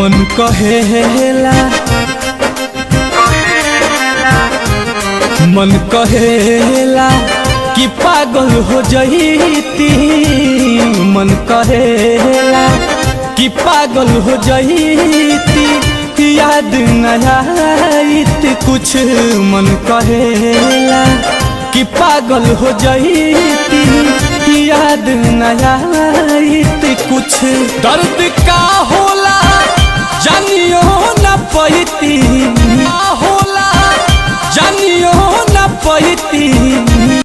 मन कहेला मन कहेला कि पागल हो जईती, मन कहेला कि पागल हो जईती, याद न आईत कुछ। मन कहेला कि पागल हो जईती, याद न आईत कुछ। दर्द का होला जानियो न पैती, होला जानियो न पैती,